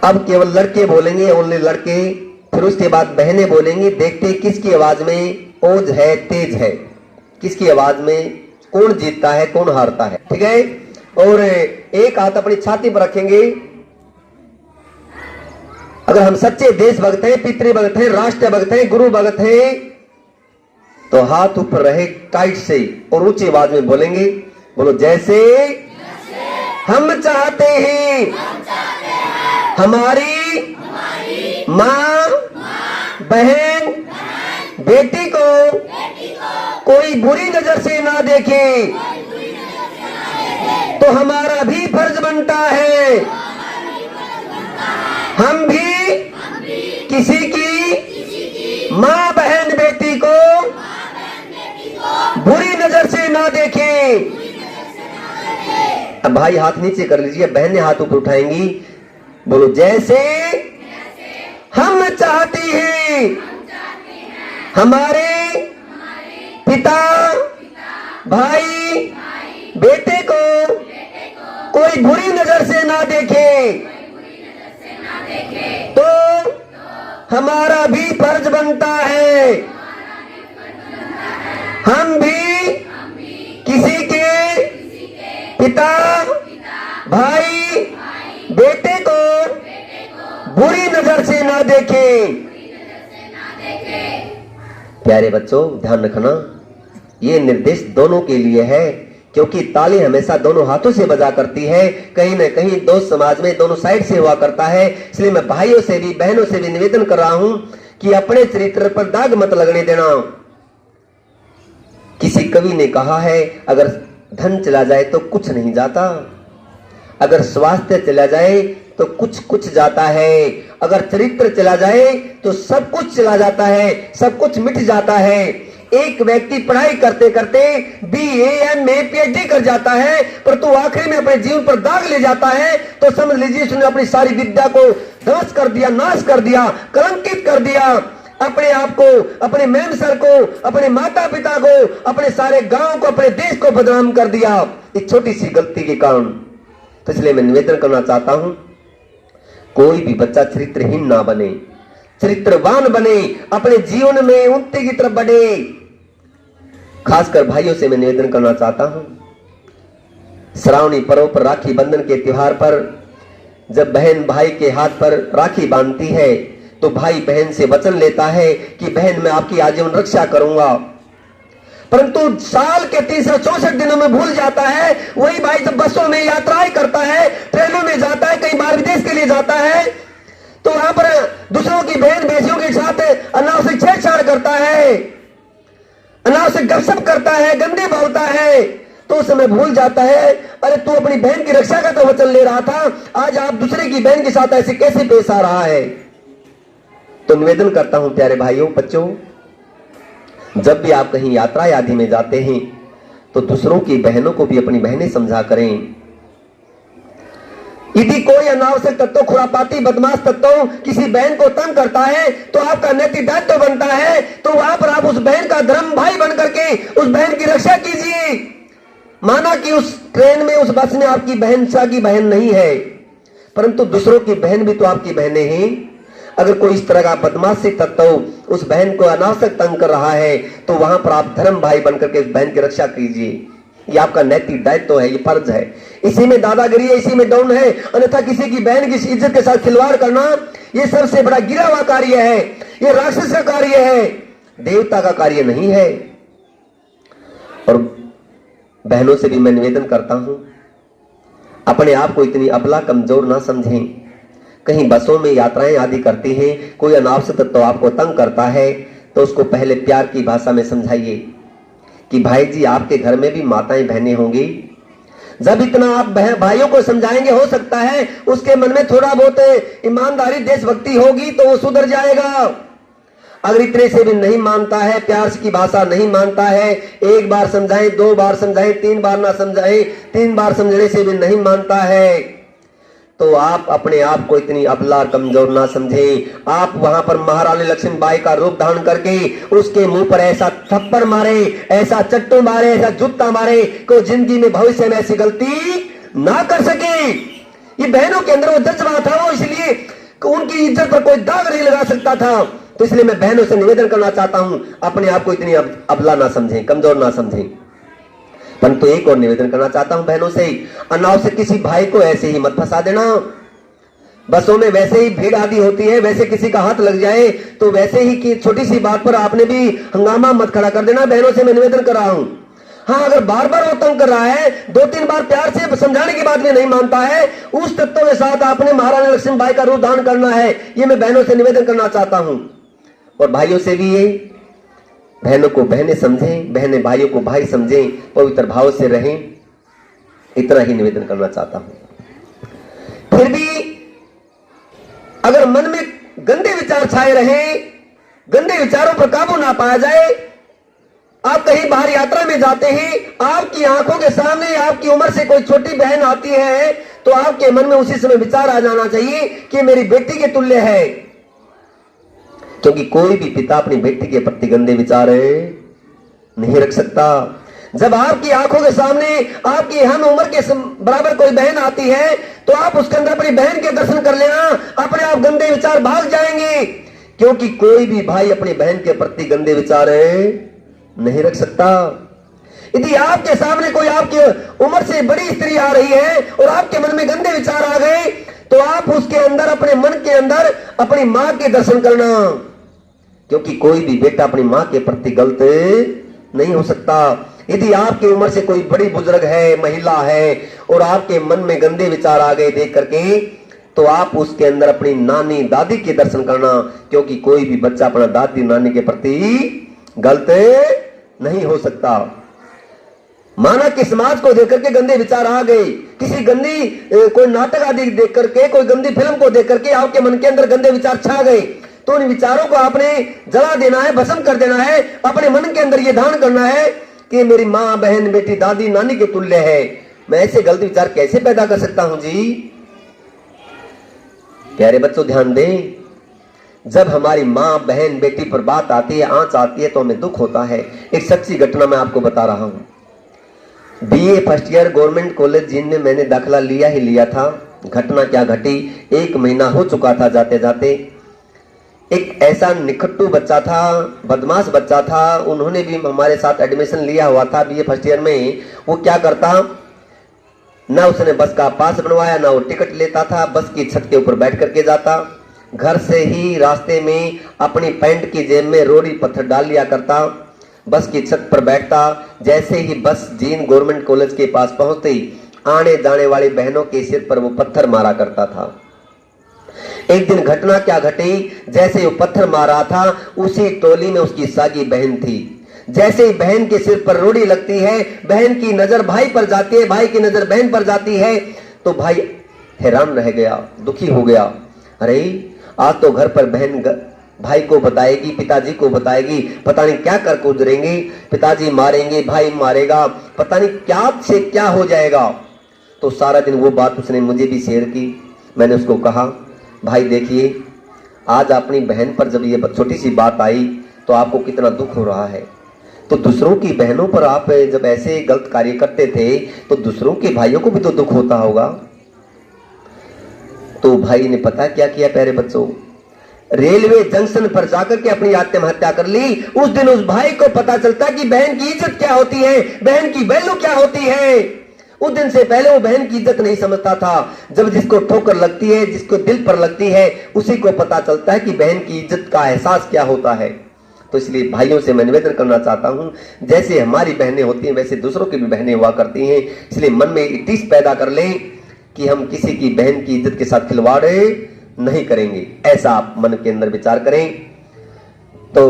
अब केवल लड़के बोलेंगे, ओनली लड़के, फिर उसके बाद बहनें बोलेंगी। देखते किसकी आवाज में ओज है, तेज है, किसकी आवाज में कौन जीतता है, कौन हारता है। ठीक है। और एक हाथ अपनी छाती पर रखेंगे। अगर हम सच्चे देशभक्त हैं, पितृभक्त हैं, राष्ट्रभक्त हैं, गुरु भक्त हैं, तो हाथ ऊपर रहे टाइट से और ऊंची आवाज में बोलेंगे। बोलो, जैसे हम चाहते हैं हमारी माँ, बहन, बेटी को कोई बुरी नजर से ना देखे, तो हमारा भी फर्ज बनता है हम भी किसी की माँ, बहन, बेटी को बुरी नजर से ना देखें। अब भाई हाथ नीचे कर लीजिए, बहनें हाथ ऊपर उठाएंगी। बोलो, जैसे हम चाहती हैं हमारे पिता, भाई, बेटे को कोई बुरी नजर से ना देखे, तो हमारा भी फर्ज बनता है हम भी किसी के पिता, भाई, बेटे को बुरी नजर से ना देखें। प्यारे बच्चों, ध्यान रखना, ये निर्देश दोनों के लिए है, क्योंकि ताली हमेशा दोनों हाथों से बजा करती है। कहीं न कहीं दोस्त समाज में दोनों साइड से हुआ करता है। इसलिए मैं भाइयों से भी, बहनों से भी निवेदन कर रहा हूं कि अपने चरित्र पर दाग मत लगने देना। किसी कवि ने कहा है, अगर धन चला जाए तो कुछ नहीं जाता, अगर स्वास्थ्य चला जाए तो कुछ कुछ जाता है, अगर चरित्र चला जाए तो सब कुछ चला जाता है, सब कुछ मिट जाता है। एक व्यक्ति पढ़ाई करते करते BA, MA, PhD कर जाता है, पर तो आखिरी में अपने जीवन पर दाग ले जाता है, तो समझ लीजिए उसने अपनी सारी विद्या को ध्वंस कर दिया, नाश कर दिया, कलंकित कर दिया। अपने आप को, अपने मेम सर को, अपने माता पिता को, अपने सारे गांव को, अपने देश को बदनाम कर दिया एक छोटी सी गलती के कारण। तो इसलिए मैं निवेदन करना चाहता हूं, कोई भी बच्चा चरित्रहीन ना बने, चरित्रवान बने, अपने जीवन में उन्नति की तरफ बढ़े। खासकर भाइयों से मैं निवेदन करना चाहता हूं, श्रावणी पर्व पर, राखी बंधन के त्योहार पर जब बहन भाई के हाथ पर राखी बांधती है, तो भाई बहन से वचन लेता है कि बहन मैं आपकी आजीवन रक्षा करूंगा, परंतु साल के 364 दिनों में भूल जाता है। वही भाई जब बसों में यात्राएं करता है, ट्रेनों में जाता है, कई बार विदेश के लिए जाता है, तो वहां पर दूसरों की बहन बेटियों के साथ अनावश्यक छेड़छाड़ करता है, अनावश्यक गपशप करता है, गंदे बोलता है, तो उस समय भूल जाता है, अरे तू अपनी बहन की रक्षा का तो वचन ले रहा था, आज आप दूसरे की बहन के साथ ऐसे कैसे पेश आ रहा है। तो निवेदन करता हूं प्यारे भाइयों, बच्चों, जब भी आप कहीं यात्रा आदि में जाते हैं तो दूसरों की बहनों को भी अपनी बहनें समझा करें। यदि कोई अनावश्यक तत्व, खुरापाती बदमाश तत्व किसी बहन को तंग करता है, तो आपका नैतिक दायित्व बनता है, तो वहां पर आप उस बहन का धर्म भाई बन करके उस बहन की रक्षा कीजिए। माना कि उस ट्रेन में, उस बस में आपकी बहन की बहन नहीं है, परंतु दूसरों की बहन भी तो आपकी बहनें हैं। अगर कोई इस तरह का बदमाशी तत्व उस बहन को अनावश्यक तंग कर रहा है, तो वहां पर आप धर्म भाई बनकर के उस बहन की रक्षा कीजिए। ये आपका नैतिक दायित्व है, ये फर्ज है। इसी में दादागिरी है, इसी में डाउन है। अन्यथा किसी की बहन की इज्जत के साथ खिलवाड़ करना ये सबसे बड़ा गिरा हुआ कार्य है, ये राक्षस का कार्य है, देवता का कार्य नहीं है। और बहनों से भी मैं निवेदन करता हूं, अपने आप को इतनी अबला कमजोर ना समझें। कहीं बसों में यात्राएं आदि करती हैं, कोई अनावश्यक तत्व आपको तंग करता है, तो उसको पहले प्यार की भाषा में समझाइए कि भाई जी आपके घर में भी माताएं बहनें होंगी। जब इतना आप भाइयों को समझाएंगे, हो सकता है उसके मन में थोड़ा बहुत ईमानदारी, देशभक्ति होगी तो वो सुधर जाएगा। अगर इतने से भी नहीं मानता है, प्यार की भाषा नहीं मानता है, एक बार समझाएं, 2 बार समझाएं, 3 बार ना समझाएं, 3 बार समझने से भी नहीं मानता है, तो आप अपने आप को इतनी अबला कमजोर ना समझें। आप वहां पर महारानी लक्ष्मीबाई का रूप धारण करके उसके मुंह पर ऐसा थप्पड़ मारे, ऐसा चट्टू मारे, ऐसा जूता मारे कि जिंदगी में भविष्य में ऐसी गलती ना कर सके। ये बहनों के अंदर वो जज्बा था, वो इसलिए उनकी इज्जत पर कोई दाग नहीं लगा सकता था। तो इसलिए मैं बहनों से निवेदन करना चाहता हूं, अपने आप को इतनी अबला ना समझें, कमजोर ना समझें। परंतु एक और निवेदन करना चाहता हूं बहनों से, अनाव से किसी भाई को ऐसे ही मत फंसा देना। बसों में वैसे ही भीड़ आदि होती है, वैसे किसी का हाथ लग जाए तो वैसे ही कि छोटी सी बात पर आपने भी हंगामा मत खड़ा कर देना। बहनों से मैं निवेदन कर रहा हूं। हाँ, अगर बार बार वो तंग कर रहा है, 2-3 बार प्यार से समझाने के बाद में नहीं मानता है, उस तत्व के साथ आपने महारानी लक्ष्मीबाई का रूप धारण करना है। ये मैं बहनों से निवेदन करना चाहता हूं। और भाइयों से भी ये, बहनों को बहनें समझें, बहनें भाइयों को भाई समझें, पवित्र भाव से रहें, इतना ही निवेदन करना चाहता हूं। फिर भी अगर मन में गंदे विचार छाए रहे, गंदे विचारों पर काबू ना पाया जाए, आप कहीं बाहर यात्रा में जाते हैं, आपकी आंखों के सामने आपकी उम्र से कोई छोटी बहन आती है, तो आपके मन में उसी समय विचार आ जाना चाहिए कि मेरी बेटी के तुल्य है। क्योंकि कोई भी पिता अपनी बेटी के प्रति गंदे विचार नहीं रख सकता। जब आपकी आंखों के सामने आपकी हम उम्र के बराबर कोई बहन आती है, तो आप उसके अंदर अपनी बहन के दर्शन कर लेना, अपने आप गंदे विचार भाग जाएंगे। क्योंकि कोई भी भाई अपनी बहन के प्रति गंदे विचार नहीं रख सकता। यदि आपके सामने कोई आपकी उम्र से बड़ी स्त्री आ रही है और आपके मन में गंदे विचार आ गए, तो आप उसके अंदर, अपने मन के अंदर अपनी मां के दर्शन करना। क्योंकि कोई भी बेटा अपनी मां के प्रति गलत नहीं हो सकता। यदि आपकी उम्र से कोई बड़ी बुजुर्ग है, महिला है, और आपके मन में गंदे विचार आ गए देख करके, तो आप उसके अंदर अपनी नानी दादी के दर्शन करना। क्योंकि कोई भी बच्चा अपना दादी नानी के प्रति गलत नहीं हो सकता। माना कि समाज को देख करके गंदे विचार आ गए, किसी गंदी कोई नाटक आदि देख करके, कोई गंदी फिल्म को देख करके आपके मन के अंदर गंदे विचार छा गए, तो उन विचारों को आपने जला देना है, भस्म कर देना है। अपने मन के अंदर यह धारण करना है कि मेरी मां, बहन, बेटी, दादी, नानी के तुल्य है। मैं ऐसे गलत विचार कैसे पैदा कर सकता हूं जी? प्यारे बच्चों ध्यान दें, जब हमारी मां, बहन, बेटी पर बात आती है, आंच आती है, तो हमें दुख होता है। एक सच्ची घटना मैं आपको बता रहा हूं। BA first year government college Jind में मैंने दाखिला लिया ही लिया था। घटना क्या घटी, 1 महीना हो चुका था जाते जाते। एक ऐसा निखट्टू बच्चा था, बदमाश बच्चा था, उन्होंने भी हमारे साथ एडमिशन लिया हुआ था बीए फर्स्ट ईयर में। वो क्या करता, ना उसने बस का पास बनवाया, ना वो टिकट लेता था, बस की छत के ऊपर बैठ करके जाता। घर से ही रास्ते में अपनी पैंट की जेब में रोड़ी पत्थर डाल लिया करता, बस की छत पर बैठता। जैसे ही बस जींद गवर्नमेंट कॉलेज के पास पहुंचती, आने जाने वाली बहनों के सिर पर वो पत्थर मारा करता था। एक दिन घटना क्या घटी, जैसे वो पत्थर मारा था, उसी टोली में उसकी सागी बहन थी। जैसे ही बहन के सिर पर रोड़ी लगती है, बहन की नजर भाई पर जाती है, भाई की नजर बहन पर जाती है, तो भाई हैरान रह गया, दुखी हो गया। अरे आज तो घर पर बहन भाई को बताएगी, पिताजी को बताएगी, पता नहीं क्या कर गुजरेंगे, पिताजी मारेंगे, भाई मारेगा, पता नहीं क्या से क्या हो जाएगा। तो सारा दिन वो बात उसने मुझे भी शेयर की। मैंने उसको कहा, भाई देखिए, आज अपनी बहन पर जब ये छोटी सी बात आई तो आपको कितना दुख हो रहा है, तो दूसरों की बहनों पर आप जब ऐसे गलत कार्य करते थे, तो दूसरों के भाइयों को भी तो दुख होता होगा। तो भाई ने पता क्या किया प्यारे बच्चों, रेलवे जंक्शन पर जाकर के अपनी आत्महत्या कर ली। उस दिन उस भाई को पता चलता कि बहन की इज्जत क्या होती है, बहन की वैल्यू क्या होती है। उस दिन से पहले वो बहन की इज्जत नहीं समझता था। जब जिसको ठोकर लगती है, जिसको दिल पर लगती है, उसी को पता चलता है कि बहन की इज्जत का एहसास क्या होता है। तो इसलिए भाइयों से मैं निवेदन करना चाहता हूं, जैसे हमारी बहनें होती हैं वैसे दूसरों की भी बहनें हुआ करती हैं। इसलिए मन में टीस पैदा कर लें कि हम किसी की बहन की इज्जत के साथ खिलवाड़ नहीं करेंगे, ऐसा आप मन के अंदर विचार करें। तो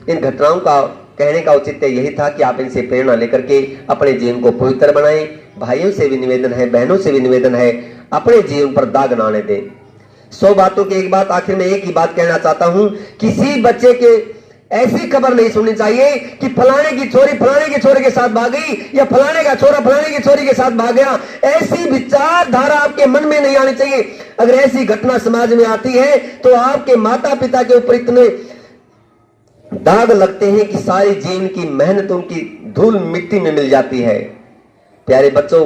इन घटनाओं का कहने का औचित्य यही था कि आप इनसे प्रेरणा लेकर के अपने जीवन को पवित्र बनाएं। भाइयों से भी निवेदन है, बहनों से भी निवेदन है, अपने जीवन पर दाग ना आने दें। 100 बातों की एक बात, आखिर में एक ही बात कहना चाहता हूं, किसी बच्चे के ऐसी खबर नहीं सुननी चाहिए कि फलाने की छोरी फलाने के छोरे के साथ भाग गई, या फलाने का छोरा फलाने की छोरी के साथ भाग गया। ऐसी विचारधारा आपके मन में नहीं आनी चाहिए। अगर ऐसी घटना समाज में आती है तो आपके माता पिता के ऊपर इतने दाग लगते हैं कि सारी जीवन की मेहनत उनकी धूल मिट्टी में मिल जाती है। प्यारे बच्चों,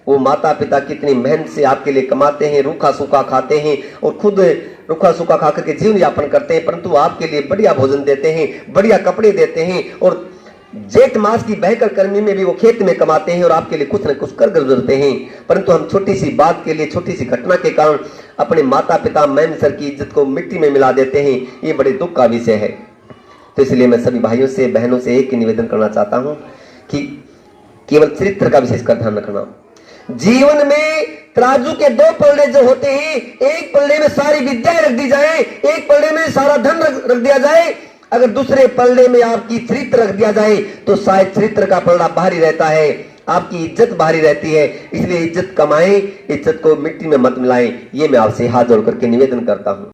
वो माता पिता कितनी मेहनत से आपके लिए कमाते हैं, रूखा सूखा खाते हैं और खुद रूखा सूखा खा करके जीवन यापन करते हैं, परंतु आपके लिए बढ़िया भोजन देते हैं, बढ़िया कपड़े देते हैं और जेठ मास की भयंकर गर्मी में भी वो खेत में कमाते हैं और आपके लिए कुछ न कुछ कर गुजरते हैं। परंतु हम छोटी सी बात के लिए, छोटी सी घटना के कारण अपने माता पिता मैम सर की इज्जत को मिट्टी में मिला देते हैं। ये बड़े दुख का विषय है। तो इसलिए मैं सभी भाइयों से बहनों से एक ही निवेदन करना चाहता हूं कि केवल चरित्र का विशेषकर ध्यान रखना। जीवन में तराजू के दो पलड़े जो होते हैं, एक पलड़े में सारी विद्याएं रख दी जाए, एक पलड़े में सारा धन रख दिया जाए। अगर दूसरे पलड़े में आपकी चरित्र रख दिया जाए तो शायद चरित्र का पलड़ा भारी रहता है, आपकी इज्जत भारी रहती है। इसलिए इज्जत कमाएं, इज्जत को मिट्टी में मत मिलाएं। ये मैं आपसे हाथ जोड़ करके निवेदन करता हूं।